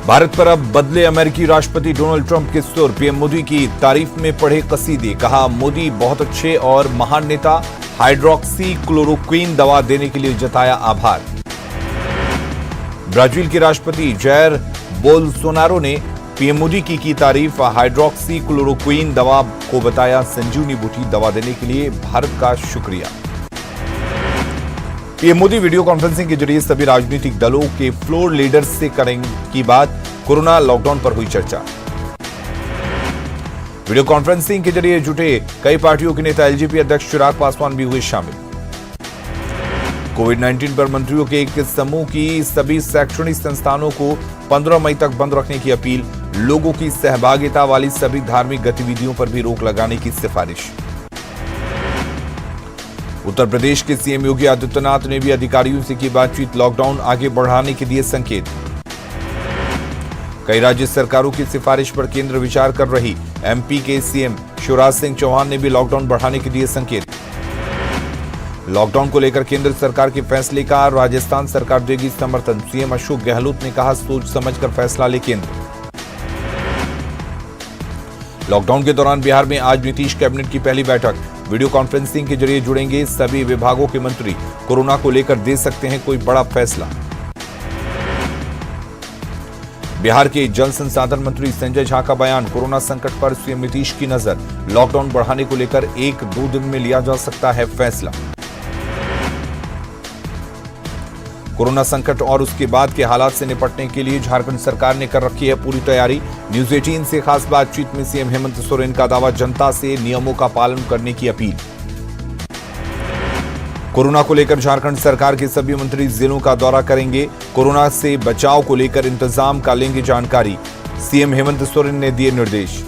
भारत पर अब बदले अमेरिकी राष्ट्रपति डोनाल्ड ट्रंप के सुर। पीएम मोदी की तारीफ में पढ़े कसीदे। कहा, मोदी बहुत अच्छे और महान नेता। हाइड्रोक्सी क्लोरोक्वीन दवा देने के लिए जताया आभार। ब्राजील के राष्ट्रपति जैर बोल्सोनारो ने पीएम मोदी की तारीफ। हाइड्रोक्सी क्लोरोक्वीन दवा को बताया संजीवनी बूटी। दवा देने के लिए भारत का शुक्रिया। पीएम मोदी वीडियो कॉन्फ्रेंसिंग के जरिए सभी राजनीतिक दलों के फ्लोर लीडर्स से करेंगे बात। कोरोना लॉकडाउन पर हुई चर्चा। वीडियो कॉन्फ्रेंसिंग के जरिए जुटे कई पार्टियों के नेता। एलजेपी अध्यक्ष चिराग पासवान भी हुए शामिल। कोविड-19 पर मंत्रियों के एक समूह की सभी शैक्षणिक संस्थानों को 15 मई तक बंद रखने की अपील। लोगों की सहभागिता वाली सभी धार्मिक गतिविधियों पर भी रोक लगाने की सिफारिश। उत्तर प्रदेश के सीएम योगी आदित्यनाथ ने भी अधिकारियों से की बातचीत। लॉकडाउन आगे बढ़ाने के दिए संकेत। कई राज्य सरकारों की सिफारिश पर केंद्र विचार कर रही। एमपी के सीएम शिवराज सिंह चौहान ने भी लॉकडाउन बढ़ाने के दिए संकेत। लॉकडाउन को लेकर केंद्र सरकार के फैसले का राजस्थान सरकार देगी समर्थन। सीएम अशोक गहलोत ने कहा, सोच समझकर फैसला ले केंद्र। लॉकडाउन के दौरान बिहार में आज नीतीश कैबिनेट की पहली बैठक। वीडियो कॉन्फ्रेंसिंग के जरिए जुड़ेंगे सभी विभागों के मंत्री। कोरोना को लेकर दे सकते हैं कोई बड़ा फैसला। बिहार के जल संसाधन मंत्री संजय झा का बयान। कोरोना संकट पर सीएम नीतीश की नजर। लॉकडाउन बढ़ाने को लेकर 1-2 दिन में लिया जा सकता है फैसला। कोरोना संकट और उसके बाद के हालात से निपटने के लिए झारखंड सरकार ने कर रखी है पूरी तैयारी। न्यूज 18 से खास बातचीत में सीएम हेमंत सोरेन का दावा। जनता से नियमों का पालन करने की अपील। कोरोना को लेकर झारखंड सरकार के सभी मंत्री जिलों का दौरा करेंगे। कोरोना से बचाव को लेकर इंतजाम का लेंगे जानकारी। सीएम हेमंत सोरेन ने दिए निर्देश।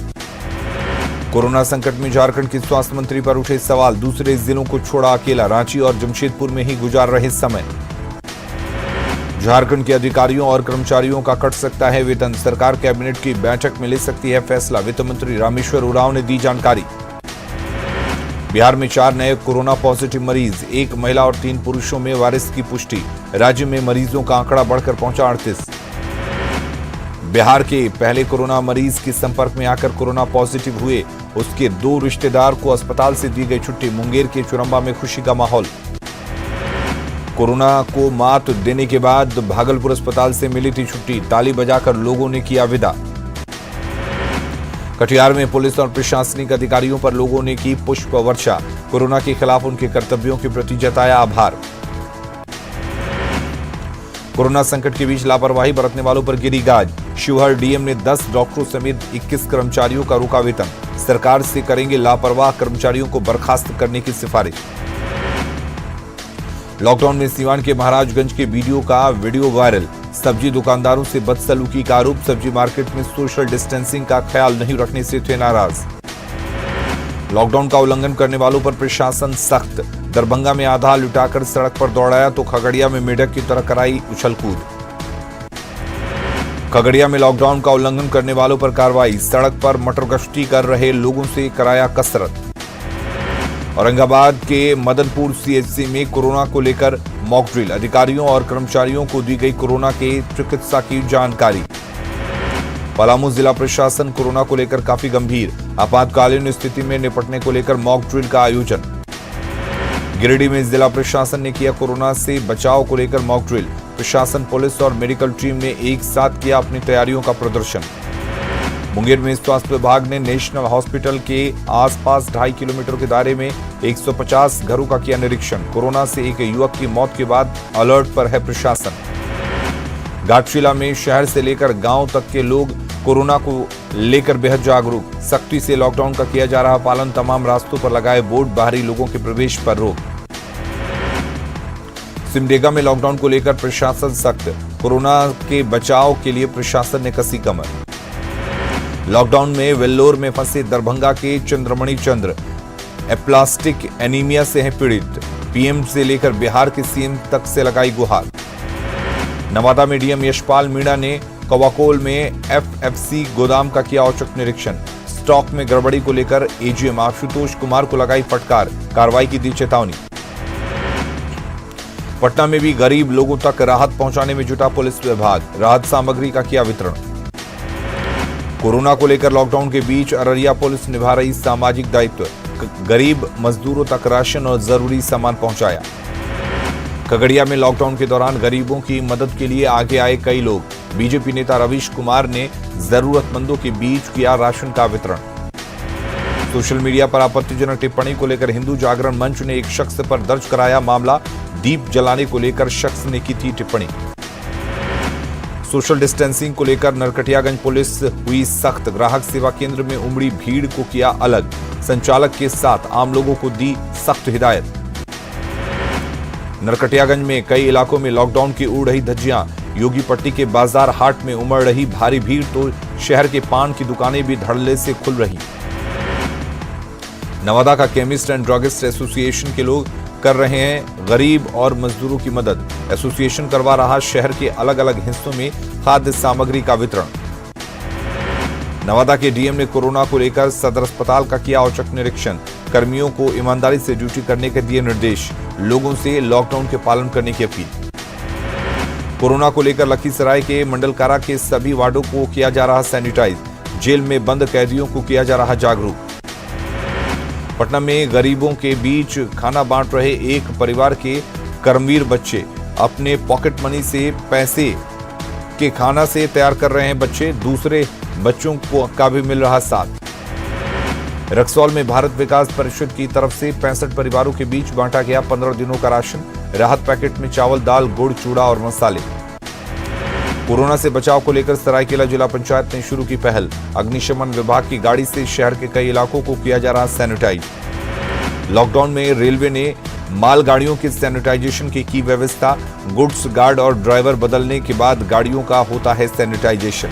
कोरोना संकट में झारखंड के स्वास्थ्य मंत्री पर उठे सवाल। दूसरे जिलों को छोड़ा अकेला। रांची और जमशेदपुर में ही गुजार रहे समय। झारखंड के अधिकारियों और कर्मचारियों का कट सकता है वेतन। सरकार कैबिनेट की बैठक में ले सकती है फैसला। वित्त मंत्री रामेश्वर उरांव ने दी जानकारी। बिहार में 4 नए कोरोना पॉजिटिव मरीज। 1 महिला और 3 पुरुषों में वायरस की पुष्टि। राज्य में मरीजों का आंकड़ा बढ़कर पहुंचा 38। बिहार के पहले कोरोना मरीज के संपर्क में आकर कोरोना पॉजिटिव हुए उसके 2 रिश्तेदार को अस्पताल से दी गई छुट्टी। मुंगेर के चुरंबा में खुशी का माहौल। कोरोना को मात देने के बाद भागलपुर अस्पताल से मिली थी छुट्टी। ताली बजाकर लोगों ने किया विदा। कटिहार में पुलिस और प्रशासनिक अधिकारियों पर लोगों ने की पुष्प वर्षा। कोरोना के खिलाफ उनके कर्तव्यों के प्रति जताया आभार। कोरोना संकट के बीच लापरवाही बरतने वालों पर गिरी गाज। शिवहर डीएम ने 10 डॉक्टरों समेत 21 कर्मचारियों का रोका वेतन। सरकार से करेंगे लापरवाह कर्मचारियों को बर्खास्त करने की सिफारिश। लॉकडाउन में सीवान के महाराजगंज के वीडियो वायरल। सब्जी दुकानदारों से बदसलूकी का आरोप। सब्जी मार्केट में सोशल डिस्टेंसिंग का ख्याल नहीं रखने से थे नाराज। लॉकडाउन का उल्लंघन करने वालों पर प्रशासन सख्त। दरभंगा में आधा लुटाकर सड़क पर दौड़ाया तो खगड़िया में मेढक की तरह कराई उछलकूद। खगड़िया में लॉकडाउन का उल्लंघन करने वालों पर कार्रवाई। सड़क पर मटर गश्ती कर रहे लोगों से कराया कसरत। औरंगाबाद के मदनपुर सीएचसी में कोरोना को लेकर मॉक ड्रिल। अधिकारियों और कर्मचारियों को दी गई कोरोना के चिकित्सा की जानकारी। पलामू जिला प्रशासन कोरोना को लेकर काफी गंभीर। आपातकालीन स्थिति में निपटने को लेकर मॉक ड्रिल का आयोजन। गिरिडीह में जिला प्रशासन ने किया कोरोना से बचाव को लेकर मॉक ड्रिल। प्रशासन, पुलिस और मेडिकल टीम ने एक साथ किया अपनी तैयारियों का प्रदर्शन। मुंगेर में स्वास्थ्य विभाग ने नेशनल हॉस्पिटल के आसपास 2.5 किलोमीटर के दायरे में 150 घरों का किया निरीक्षण। कोरोना से एक युवक की मौत के बाद अलर्ट पर है प्रशासन। घाटशिला में शहर से लेकर गांव तक के लोग कोरोना को लेकर बेहद जागरूक। सख्ती से लॉकडाउन का किया जा रहा पालन। तमाम रास्तों पर लगाए बोर्ड। बाहरी लोगों के प्रवेश पर रोक। सिमडेगा में लॉकडाउन को लेकर प्रशासन सख्त। कोरोना के बचाव के लिए प्रशासन ने कसी कमर। लॉकडाउन में वेल्लोर में फंसे दरभंगा के चंद्रमणि चंद्र एप्लास्टिक एनीमिया से हैं पीड़ित। पीएम से लेकर बिहार के सीएम तक से लगाई गुहार। नवादा में डीएम यशपाल मीणा ने कवाकोल में एफएफसी गोदाम का किया औचक निरीक्षण। स्टॉक में गड़बड़ी को लेकर एजीएम आशुतोष कुमार को लगाई फटकार। कार्रवाई की दी चेतावनी। पटना में भी गरीब लोगों तक राहत पहुंचाने में जुटा पुलिस विभाग, राहत सामग्री का किया वितरण। कोरोना को लेकर लॉकडाउन के बीच अररिया पुलिस निभा रही सामाजिक दायित्व, गरीब मजदूरों तक राशन और जरूरी सामान पहुंचाया। खगड़िया में लॉकडाउन के दौरान गरीबों की मदद के लिए आगे आए कई लोग, बीजेपी नेता रवीश कुमार ने जरूरतमंदों के बीच किया राशन का वितरण। सोशल मीडिया पर आपत्तिजनक टिप्पणी को लेकर हिंदू जागरण मंच ने एक शख्स पर दर्ज कराया मामला, दीप जलाने को लेकर शख्स ने की थी टिप्पणी। सोशल डिस्टेंसिंग को लेकर नरकटियागंज पुलिस हुई सख्त, ग्राहक सेवा केंद्र में उमड़ी भीड़ को किया अलग, संचालक के साथ आम लोगों को दी सख्त हिदायत। नरकटियागंज में कई इलाकों में लॉकडाउन की उड़ रही धज्जियां, योगी पट्टी के बाजार हाट में उमड़ रही भारी भीड़ तो शहर के पान की दुकानें भी धड़ल्ले से खुल रही। नवादा का केमिस्ट एंड ड्रगिस्ट एसोसिएशन के लोग कर रहे हैं गरीब और मजदूरों की मदद, एसोसिएशन करवा रहा शहर के अलग अलग हिस्सों में खाद्य सामग्री का वितरण। नवादा के डीएम ने कोरोना को लेकर सदर अस्पताल का किया औचक निरीक्षण, कर्मियों को ईमानदारी से ड्यूटी करने के दिए निर्देश, लोगों से लॉकडाउन के पालन करने की अपील। कोरोना को लेकर लखीसराय के मंडल कारा के सभी वार्डों को किया जा रहा सैनिटाइज, जेल में बंद कैदियों को किया जा रहा जागरूक। पटना में गरीबों के बीच खाना बांट रहे एक परिवार के कर्मवीर बच्चे, अपने पॉकेट मनी से पैसे के खाना से तैयार कर रहे हैं बच्चे, दूसरे बच्चों को का भी मिल रहा साथ। रक्सौल में भारत विकास परिषद की तरफ से 65 परिवारों के बीच बांटा गया 15 दिनों का राशन, राहत पैकेट में चावल, दाल, गुड़, चूड़ा और मसाले। कोरोना से बचाव को लेकर सरायकेला जिला पंचायत ने शुरू की पहल, अग्निशमन विभाग की गाड़ी से शहर के कई इलाकों को किया जा रहा सैनिटाइज। लॉकडाउन में रेलवे ने मालगाड़ियों के सैनिटाइजेशन की व्यवस्था, गुड्स गार्ड और ड्राइवर बदलने के बाद गाड़ियों का होता है सैनिटाइजेशन।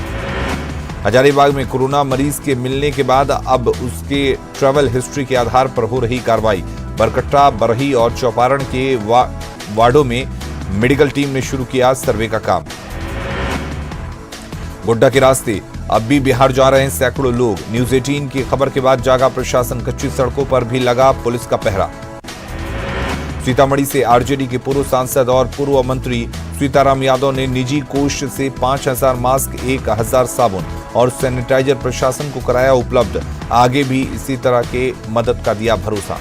हजारीबाग में कोरोना मरीज के मिलने के बाद अब उसके ट्रैवल हिस्ट्री के आधार पर हो रही कार्रवाई, बरकट्टा, बरही और चौपारण के वार्डों में मेडिकल टीम ने शुरू किया सर्वे का काम। गोड्डा के रास्ते अब भी बिहार जा रहे हैं सैकड़ों लोग, न्यूज 18 की खबर के बाद जागा प्रशासन, कच्ची सड़कों पर भी लगा पुलिस का पहरा। सीतामढ़ी से आरजेडी के पूर्व सांसद और पूर्व मंत्री सीताराम यादव ने निजी कोष से 5000 मास्क, 1000 साबुन और सैनिटाइजर प्रशासन को कराया उपलब्ध, आगे भी इसी तरह के मदद का दिया भरोसा।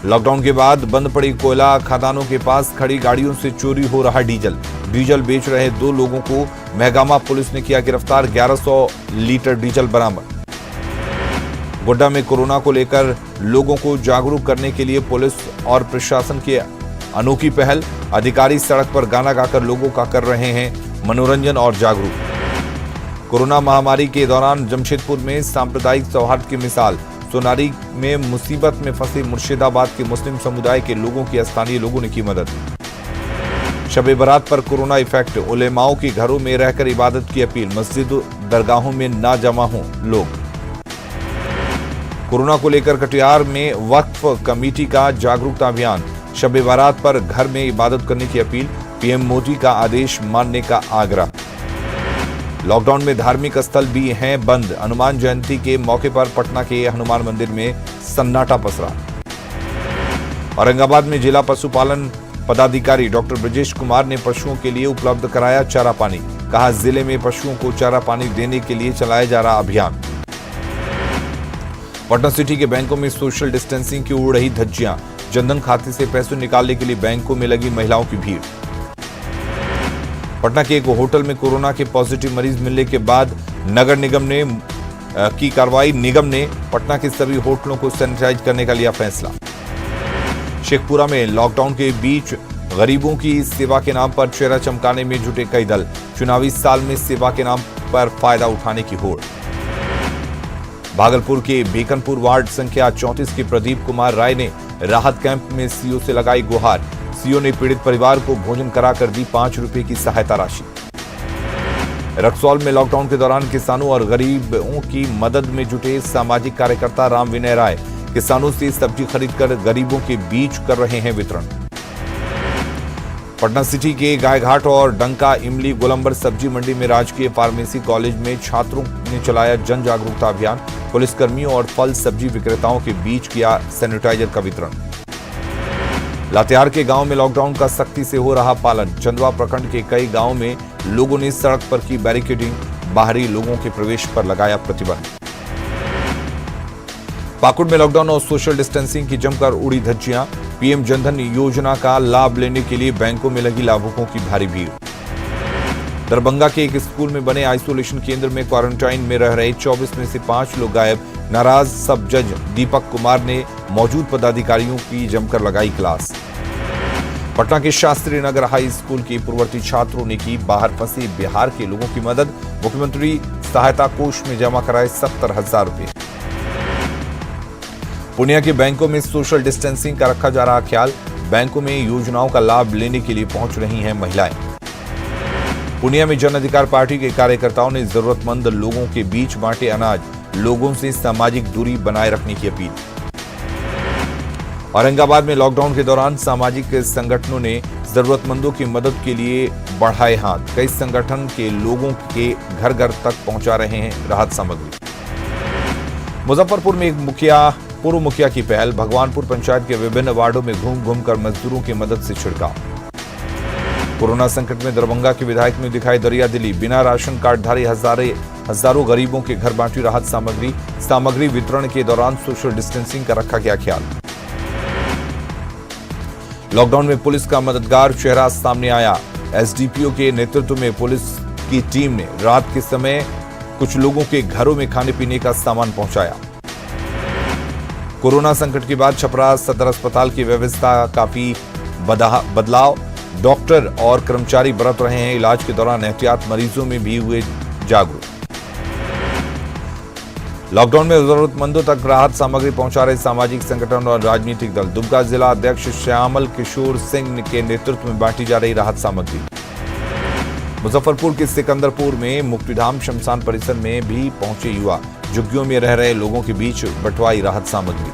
लॉकडाउन के बाद बंद पड़ी कोयला खदानों के पास खड़ी गाड़ियों से चोरी हो रहा डीजल, डीजल बेच रहे 2 लोगों को महगामा पुलिस ने किया गिरफ्तार, 1100 लीटर डीजल बरामद। गोड्डा में कोरोना को लेकर लोगों को जागरूक करने के लिए पुलिस और प्रशासन की अनोखी पहल, अधिकारी सड़क पर गाना गाकर लोगों का कर रहे हैं मनोरंजन और जागरूक। कोरोना महामारी के दौरान जमशेदपुर में सांप्रदायिक सौहार्द की मिसाल, सोनारी में मुसीबत में फंसे मुर्शिदाबाद के मुस्लिम समुदाय के लोगों की स्थानीय लोगों ने की मदद। शब-ए बारात पर कोरोना इफेक्ट, उलेमाओं के घरों में रहकर इबादत की अपील, मस्जिद दरगाहों में ना जमा हों लोग। कोरोना को लेकर कटिहार में वक्फ कमेटी का जागरूकता अभियान, शब-ए बारात पर घर में इबादत करने की अपील, पीएम मोदी का आदेश मानने का आग्रह। लॉकडाउन में धार्मिक स्थल भी हैं बंद, हनुमान जयंती के मौके पर पटना के हनुमान मंदिर में सन्नाटा पसरा। औरंगाबाद में जिला पशुपालन पदाधिकारी डॉक्टर ब्रजेश कुमार ने पशुओं के लिए उपलब्ध कराया चारा पानी, कहा जिले में पशुओं को चारा पानी देने के लिए चलाया जा रहा अभियान। पटना सिटी के बैंकों में सोशल डिस्टेंसिंग की उड़ रही धज्जियां, जनधन खाते से पैसे निकालने के लिए बैंकों में लगी महिलाओं की भीड़। पटना के एक होटल में कोरोना के पॉजिटिव मरीज मिलने के बाद नगर निगम ने की कार्रवाई, निगम ने पटना के सभी होटलों को सैनिटाइज करने का लिया फैसला। शेखपुरा में लॉकडाउन के बीच गरीबों की सेवा के नाम पर चेहरा चमकाने में जुटे कई दल, चुनावी साल में सेवा के नाम पर फायदा उठाने की होड़। भागलपुर के बेकनपुर वार्ड संख्या 34 के प्रदीप कुमार राय ने राहत कैंप में सीओ से लगाई गुहार, सीओ ने पीड़ित परिवार को भोजन कराकर दी 5 रुपए की सहायता राशि। रक्सौल में लॉकडाउन के दौरान किसानों और गरीबों की मदद में जुटे सामाजिक कार्यकर्ता राम विनय राय किसानों से सब्जी खरीदकर गरीबों के बीच कर रहे हैं वितरण। पटना सिटी के गायघाट और डंका इमली गोलंबर सब्जी मंडी में राजकीय फार्मेसी कॉलेज में छात्रों ने चलाया जन जागरूकता अभियान, पुलिसकर्मियों और फल सब्जी विक्रेताओं के बीच किया सैनिटाइजर का वितरण। लातेहार के गांव में लॉकडाउन का सख्ती से हो रहा पालन। चंदवा प्रखंड के कई गांव में लोगों ने सड़क पर की बैरिकेडिंग, बाहरी लोगों के प्रवेश पर लगाया प्रतिबंध। पाकुड़ में लॉकडाउन और सोशल डिस्टेंसिंग की जमकर उड़ी धज्जियां। पीएम जनधन योजना का लाभ लेने के लिए बैंकों में लगी लाभुकों की भारी भीड़। दरभंगा के एक स्कूल में बने आइसोलेशन केंद्र में क्वारंटाइन में रह रहे 24 में से 5 लोग गायब। नाराज सब जज दीपक कुमार ने मौजूद पदाधिकारियों की जमकर लगाई क्लास। पटना के शास्त्री नगर हाई स्कूल के पूर्ववर्ती छात्रों ने की बाहर फंसे बिहार के लोगों की मदद। मुख्यमंत्री सहायता कोष में जमा कराए 70,000 रुपए। पूर्णिया के बैंकों में सोशल डिस्टेंसिंग का रखा जा रहा ख्याल। बैंकों में योजनाओं का लाभ लेने के लिए पहुंच रही हैं महिलाएं। पूर्णिया में जन अधिकार पार्टी के कार्यकर्ताओं ने जरूरतमंद लोगों के बीच बांटे अनाज। लोगों से सामाजिक दूरी बनाए रखने की अपील। औरंगाबाद में लॉकडाउन के दौरान सामाजिक संगठनों ने जरूरतमंदों की मदद के लिए बढ़ाए हाथ। कई संगठन के लोगों के घर घर तक पहुंचा रहे हैं राहत सामग्री। मुजफ्फरपुर में एक पूर्व मुखिया की पहल। भगवानपुर पंचायत के विभिन्न वार्डों में घूम घूम कर मजदूरों की मदद से छिड़काव। कोरोना संकट में दरभंगा के विधायक ने दिखाई दरियादिली। बिना राशन कार्डधारी हजारों गरीबों के घर बांटी राहत सामग्री वितरण के दौरान सोशल डिस्टेंसिंग का रखा गया ख्याल। लॉकडाउन में पुलिस का मददगार चेहरा सामने आया। एसडीपीओ के नेतृत्व में पुलिस की टीम ने रात के समय कुछ लोगों के घरों में खाने पीने का सामान पहुंचाया। कोरोना संकट के बाद छपरा सदर अस्पताल की व्यवस्था काफी बदलाव। डॉक्टर और कर्मचारी बरत रहे हैं इलाज के दौरान एहतियात। मरीजों में भी हुए जागरूक। लॉकडाउन में जरूरतमंदों तक राहत सामग्री पहुंचा रहे सामाजिक संगठन और राजनीतिक दल। दुमका जिला अध्यक्ष श्यामल किशोर सिंह के नेतृत्व में बांटी जा रही राहत सामग्री। मुजफ्फरपुर के सिकंदरपुर में मुक्तिधाम शमशान परिसर में भी पहुंचे युवा। झुग्गियों में रह रहे लोगों के बीच बंटवाई राहत सामग्री।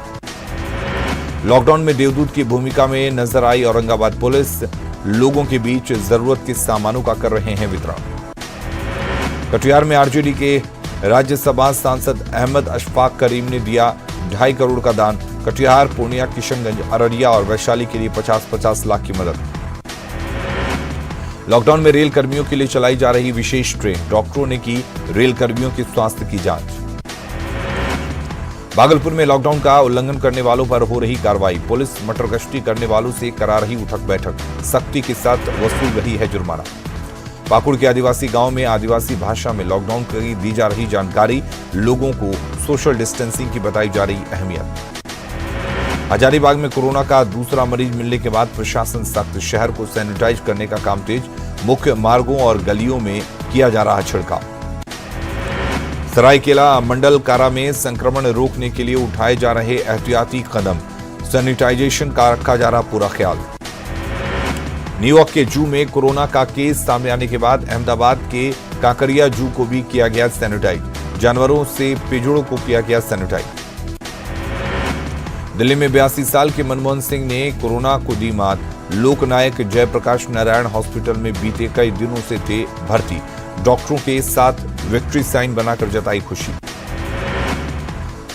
लॉकडाउन में देवदूत की भूमिका में नजर आई औरंगाबाद पुलिस। लोगों के बीच जरूरत के सामानों का कर रहे हैं वितरण। कटिहार में आरजेडी के राज्यसभा सांसद अहमद अशफाक करीम ने दिया 2.5 करोड़ का दान। कटिहार, पूर्णिया, किशनगंज, अररिया और वैशाली के लिए 50-50 लाख की मदद। लॉकडाउन में रेल कर्मियों के लिए चलाई जा रही विशेष ट्रेन। डॉक्टरों ने की रेल कर्मियों के स्वास्थ्य की जांच। भागलपुर में लॉकडाउन का उल्लंघन करने वालों पर हो रही कार्रवाई। पुलिस मटर गश्ती करने वालों से करा रही उठक बैठक। सख्ती के साथ वसूल रही है जुर्माना। पाकुड़ के आदिवासी गांव में आदिवासी भाषा में लॉकडाउन की दी जा रही जानकारी। लोगों को सोशल डिस्टेंसिंग की बताई जा रही अहमियत। हजारीबाग में कोरोना का दूसरा मरीज मिलने के बाद प्रशासन सख्त। शहर को सैनिटाइज करने का काम तेज। मुख्य मार्गों और गलियों में किया जा रहा छिड़काव। सरायकेला मंडल कारा में संक्रमण रोकने के लिए उठाए जा रहे एहतियाती कदम। सैनिटाइजेशन का रखा जा रहा पूरा ख्याल। न्यूयॉर्क के जू में कोरोना का केस सामने आने के बाद अहमदाबाद के काकरिया जू को भी किया गया सैनिटाइज। जानवरों से पिंजड़ों को किया गया सैनिटाइज। दिल्ली में 82 साल के मनमोहन सिंह ने कोरोना को दी मात। लोकनायक जयप्रकाश नारायण हॉस्पिटल में बीते कई दिनों से थे भर्ती। डॉक्टरों के साथ विक्ट्री साइन बनाकर जताई खुशी।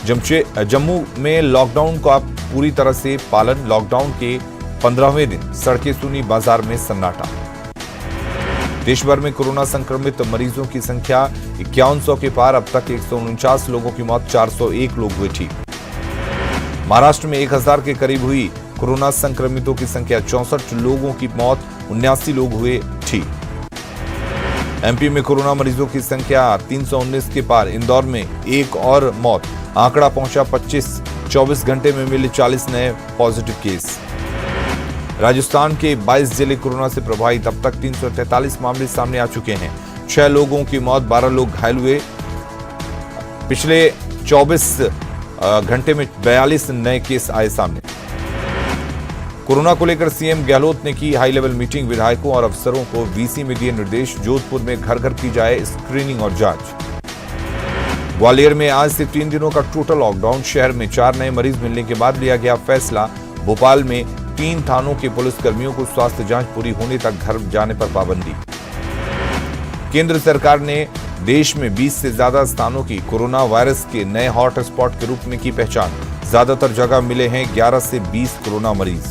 जम्मू में लॉकडाउन का पूरी तरह से पालन। लॉकडाउन के 15वें दिन सड़कें सूनी, बाजार में सन्नाटा। देश भर में कोरोना संक्रमित मरीजों की संख्या 5100 के पार। अब तक 149 लोगों की मौत, 401 लोग हुए ठीक। महाराष्ट्र में 1000 के करीब हुई कोरोना संक्रमितों की संख्या। 64 लोगों की मौत, 79 लोग हुए ठीक। एमपी में कोरोना मरीजों की संख्या 319 के पार। इंदौर में एक और मौत, आंकड़ा पहुंचा 25। 24 घंटे में मिले 40 नए पॉजिटिव केस। राजस्थान के 22 जिले कोरोना से प्रभावित। अब तक 343 मामले सामने आ चुके हैं। 6 लोगों की मौत, 12 लोग घायल हुए। पिछले 24 घंटे में 42 नए केस आए सामने। कोरोना को लेकर सीएम गहलोत ने की हाई लेवल मीटिंग। विधायकों और अफसरों को वीसी में दिए निर्देश। जोधपुर में घर घर की जाए स्क्रीनिंग और जांच। ग्वालियर में आज से 3 दिनों का टोटल लॉकडाउन। शहर में 4 नए मरीज मिलने के बाद लिया गया फैसला। भोपाल में 3 थानों के पुलिसकर्मियों को स्वास्थ्य जांच पूरी होने तक घर जाने पर पाबंदी। केंद्र सरकार ने देश में 20 से ज्यादा स्थानों की कोरोना वायरस के नए हॉटस्पॉट के रूप में की पहचान। ज्यादातर जगह मिले हैं 11 से 20 कोरोना मरीज।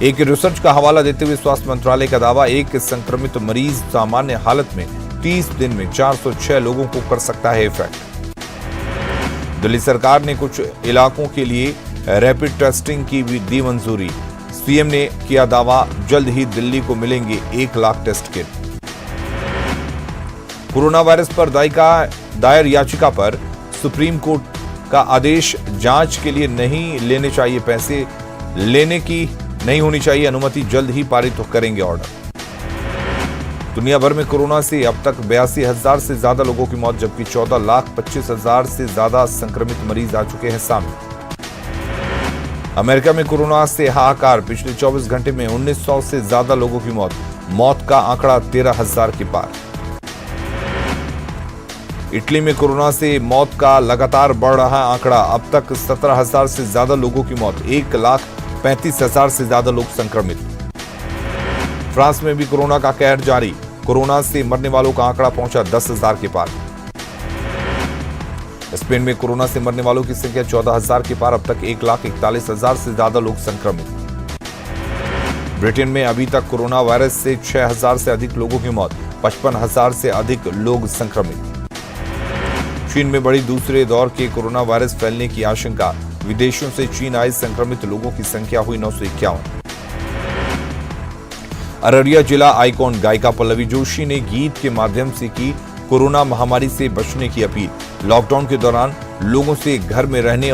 एक रिसर्च का हवाला देते हुए स्वास्थ्य मंत्रालय का दावा, एक संक्रमित मरीज सामान्य हालत में 30 दिन में 406 लोगों को कर सकता है इफेक्ट। दिल्ली सरकार ने कुछ इलाकों के लिए रैपिड टेस्टिंग की भी दी मंजूरी। सीएम ने किया दावा, जल्द ही दिल्ली को मिलेंगे 1 lakh test kit. Corona virus पर दायर याचिका पर सुप्रीम कोर्ट का आदेश, जांच के लिए नहीं लेने चाहिए पैसे, लेने की नहीं होनी चाहिए अनुमति, जल्द ही पारित करेंगे ऑर्डर। दुनिया भर में कोरोना से अब तक 82,000 से ज्यादा लोगों की मौत, जबकि 14,25,000 से ज्यादा संक्रमित मरीज आ चुके हैं सामने। अमेरिका में कोरोना से हाहाकार, पिछले 24 घंटे में 1900 से ज्यादा लोगों की मौत का आंकड़ा 13,000 के पार। इटली में कोरोना से मौत का लगातार बढ़ रहा आंकड़ा, अब तक 17,000 से ज्यादा लोगों की मौत, 1,35,000 से ज्यादा लोग संक्रमित। फ्रांस में भी कोरोना का कहर जारी, कोरोना से मरने वालों का आंकड़ा पहुंचा 10,000 के पार। स्पेन में कोरोना से मरने वालों की संख्या 14,000 के पार, अब तक 1,41,000 से ज्यादा लोग संक्रमित। ब्रिटेन में अभी तक कोरोना वायरस से 6,000 से अधिक लोगों की मौत, 55,000 से अधिक लोग संक्रमित। चीन में बढ़ी दूसरे दौर के कोरोना वायरस फैलने की आशंका, विदेशों से चीन आए संक्रमित लोगों की संख्या हुई 951। अररिया जिला आइकॉन गायिका पल्लवी जोशी ने गीत के माध्यम से की कोरोना महामारी से बचने की अपील। लॉकडाउन के दौरान लोगों से घर में रहने